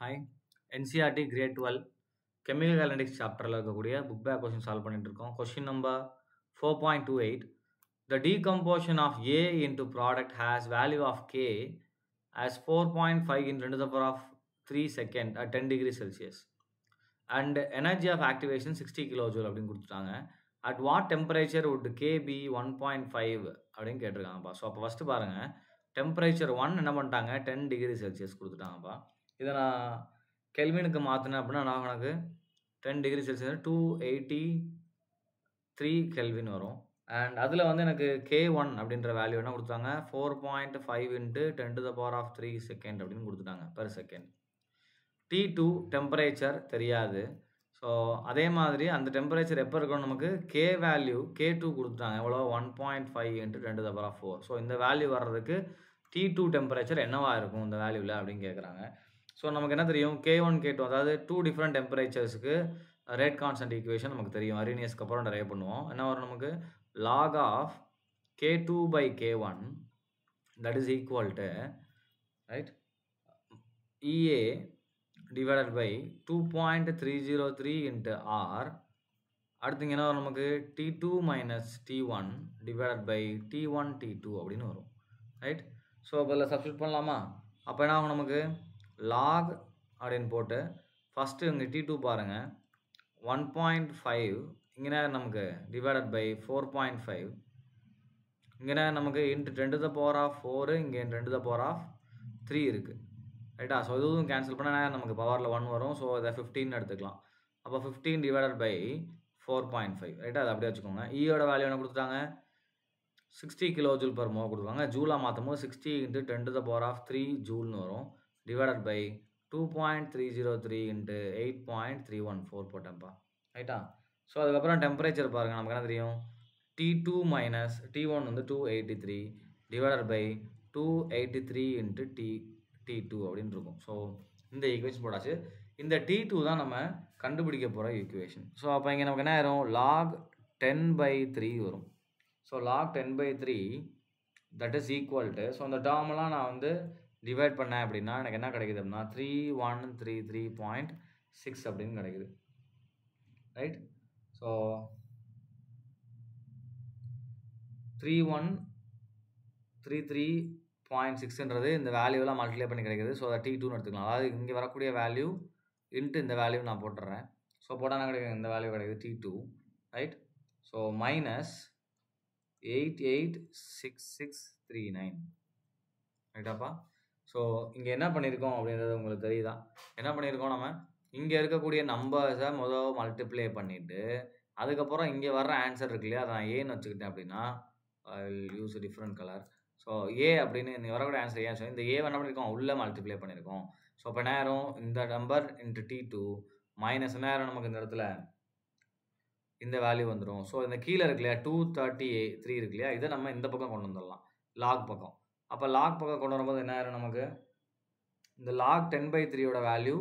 Hi, NCRT Grade 12 Chemical Analytics சாப்டர்ல இருக்கக்கூடிய book back question solve பண்ணிட்டு இருக்கோம். Question number 4.28. The decomposition of A into product has value of K as 4.5 in 10 to the power of 3 second at 10 degrees Celsius. And energy of activation 60 kilojoule அப்படின்னு கொடுத்துட்டாங்க. At what temperature would K be 1.5 அப்படின்னு கேட்டிருக்காங்கப்பா. So அப்போ first பாருங்க, temperature 1 என்ன பண்ணிட்டாங்க, 10 degree Celsius கொடுத்துட்டாங்கப்பா. இதை நான் கெல்வினுக்கு மாற்றினேன் அப்படின்னா நான் எனக்கு 10 டிகிரி செல்சியஸ் 283 கெல்வின் வரும். அண்ட் அதில் வந்து எனக்கு K1 அப்படின்ற வேல்யூ என்ன கொடுத்தாங்க, 4.5 into 10 to the power of 3 second அப்படின்னு கொடுத்துட்டாங்க பெர் செகண்ட். T2 டெம்பரேச்சர் தெரியாது. ஸோ அதே மாதிரி அந்த டெம்பரேச்சர் எப்போ இருக்கணும், நமக்கு K வேல்யூ K2 கொடுத்துட்டாங்க எவ்வளோ, 1.5 into 10 to the power of 4. So இந்த வேல்யூ வர்றதுக்கு T2 டெம்பரேச்சர் என்னவா இருக்கும் இந்த வேல்யூவில் அப்படின்னு கேட்குறாங்க. ஸோ நமக்கு என்ன தெரியும், K1 K2 அதாவது 2 டிஃப்ரெண்ட் டெம்பரேச்சர்ஸுக்கு ரேட் கான்ஸ்டன்ட் ஈக்குவேஷன் நமக்கு தெரியும். அரினியஸ்க்கு அப்புறம் டெரைவ் பண்ணுவோம். என்ன வரும் நமக்கு, log of K2 by K1 that is equal to right EA divided by 2.303 into R. அடுத்து என்ன வரும் நமக்கு, T2 minus T1 divided by T1 T2 அப்படின்னு வரும். ரைட். ஸோ அப்போ இதில் சப்ஸ்டியூட் பண்ணலாமா? அப்போ என்ன ஆகும், நமக்கு log அப்படின்னு போட்டு ஃபஸ்ட்டு இங்கே T2 பாருங்கள் 1.5, இங்கே நமக்கு டிவைடட் பை 4.5, இங்கே நமக்கு into 10 to the power of 4, இங்கே 10 to the power of 3 இருக்குது. ரைட்டா? ஸோ இதுவும் கேன்சல் பண்ணால் நமக்கு பவரில் 1 வரும். ஸோ இதை 15 எடுத்துக்கலாம். அப்போ 15 டிவைடட் பை 4.5. ரைட்டா? அதை அப்படியே வச்சுக்கோங்க. ஈயோட வேல்யூ என்ன கொடுத்துட்டாங்க, 60 கிலோஜூல் பர் மோ கொடுத்துருவாங்க. ஜூலாக மாற்றும் போது 60 into 10 to the power of 3 ஜூல்னு வரும். டிவைடட் பை 2.303 இன்ட்டு 8.314 போட்டேன்ப்பா. ரைட்டா? ஸோ அதுக்கப்புறம் டெம்பரேச்சர் பாருங்கள், நமக்கு என்ன தெரியும், T2 மைனஸ் T1 வந்து 283 டிவைடட் பை 283 இன்ட்டு T2 அப்படின்னு இருக்கும். ஸோ இந்த ஈக்குவேஷன் போட்டாச்சு. இந்த T2 தான் நம்ம கண்டுபிடிக்க போகிற ஈக்குவேஷன். ஸோ அப்போ இங்கே நமக்கு என்ன ஆயிரும், log 10/3 வரும். So log 10/3 that is equal to, so அந்த டேர்ம்லாம் நான் வந்து டிவைட் பண்ணேன் அப்படின்னா எனக்கு என்ன கிடைக்குது அப்படின்னா 3133.6 அப்படின்னு கிடைக்குது. ரைட். ஸோ 3133.6ன்றது இந்த வேல்யூலாம் மல்டிப்ளை பண்ணி கிடைக்குது. ஸோ அதை T2ன்னு எடுத்துக்கலாம். அதாவது இங்கே வரக்கூடிய வேல்யூ இன்ட்டு இந்த வேல்யூ நான் போட்டுடுறேன். ஸோ போட்டால் என்ன கிடைக்கும், இந்த வேல்யூ கிடைக்குது T2. ரைட். So minus 886639. ரைட்டாப்பா? ஸோ இங்கே என்ன பண்ணியிருக்கோம் அப்படின்றது உங்களுக்கு தெரியுதா? என்ன பண்ணியிருக்கோம், நம்ம இங்கே இருக்கக்கூடிய நம்பர்ஸை முதல் மல்டிப்ளை பண்ணிவிட்டு அதுக்கப்புறம் இங்கே வர்ற ஆன்சர் இருக்கு இல்லையா, அதை நான் ஏன்னு வச்சுக்கிட்டேன் அப்படின்னா I will use different colour. So A அப்படின்னு இங்கே வரக்கூடிய ஆன்சர் ஏன் சொல்லி இந்த ஏ என்ன பண்ணியிருக்கோம், உள்ளே மல்டிப்ளை பண்ணியிருக்கோம். ஸோ இப்போ நேரம் இந்த நம்பர் இன்ட்டு T2 மைனஸ் நேரம் நமக்கு இந்த இடத்துல இந்த வேல்யூ வந்துடும். ஸோ இந்த கீழே இருக்கு இல்லையா 233 இருக்கு இல்லையா, இதை நம்ம இந்த பக்கம் கொண்டு வந்துடலாம், லாக் பக்கம். அப்போ லாக் பக்கம் கொண்டு வரும்போது என்ன ஆயிரும், நமக்கு இந்த log 10/3யோட வேல்யூ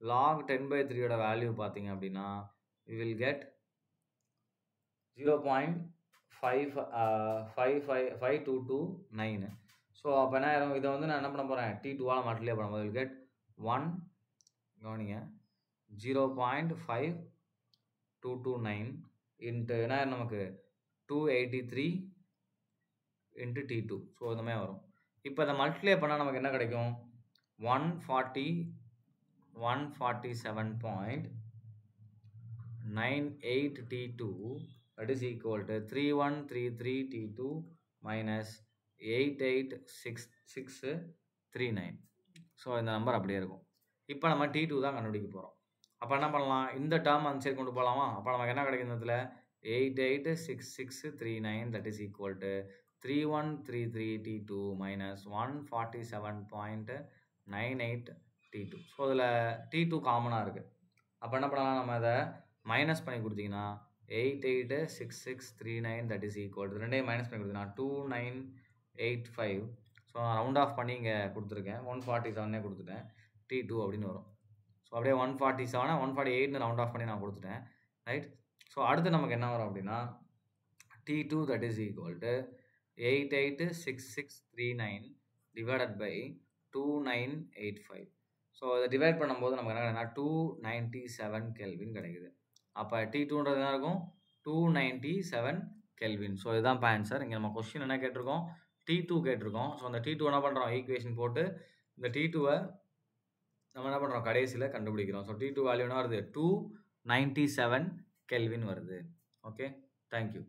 log 10/3யோட வேல்யூ பார்த்தீங்க அப்படின்னா we will get 0.5229. ஸோ அப்போ என்ன ஆயிரும், இதை வந்து நான் என்ன பண்ண போகிறேன், T2வால் மல்டிப்ளை பண்ணும்போது will get 1, கவனிங்க, 0.5229 இன்ட்டு என்ன நமக்கு 283 இன்ட்டு T2. ஸோ இந்த மாதிரி வரும். இப்போ அதை மல்டிப்ளை பண்ணால் நமக்கு என்ன கிடைக்கும், 147.98 T2 that is equal to 3133 T2 minus 88639. So இந்த நம்பர் அப்படியே இருக்கும். இப்போ நம்ம T2 தான் கண்டுபிடிக்க போகிறோம். அப்போ என்ன பண்ணலாம், இந்த டேர்ம் அந்த சைடு கொண்டு போகலாமா? அப்போ நமக்கு என்ன கிடைக்கும், இதில் 886639 that is equal to 3133 T2 minus 147.98 T2. So இதில் T2 காமனாக இருக்குது. அப்போ என்ன பண்ணலாம், நம்ம அதை மைனஸ் பண்ணி கொடுத்தீங்கன்னா 886639 that is equal to ரெண்டையும் மைனஸ் பண்ணி கொடுத்தீங்கன்னா 2985. ஸோ நான் ரவுண்ட் ஆஃப் பண்ணி இங்கே கொடுத்துருக்கேன், 147 கொடுத்துட்டேன், T2 அப்படின்னு வரும். ஸோ அப்படியே 147 148ன்னு ரவுண்ட் ஆஃப் பண்ணி நான் கொடுத்துட்டேன். ரைட். ஸோ அடுத்து நமக்கு என்ன வரும் அப்படின்னா T2 that is equal to 886639 divided by 2985. So இதை டிவைட் பண்ணும்போது நமக்கு என்ன கிடைக்குதுன்னா 297 கெல்வின் கிடைக்குது. அப்போ T2ன்றது என்ன இருக்கும்? 297 கெல்வின். ஸோ இதுதான் ஆன்சர். இங்கே நம்ம கொஸ்டின் என்ன கேட்டிருக்கோம்? T2 கேட்டிருக்கோம். ஸோ அந்த T2 என்ன பண்ணுறோம்? ஈக்குவேஷன் போட்டு இந்த T2வை நம்ம என்ன பண்ணுறோம்? கடைசியில் கண்டுபிடிக்கிறோம். ஸோ T2 வேல்யூ என்ன வருது? 297 கெல்வின் வருது. Okay, thank you.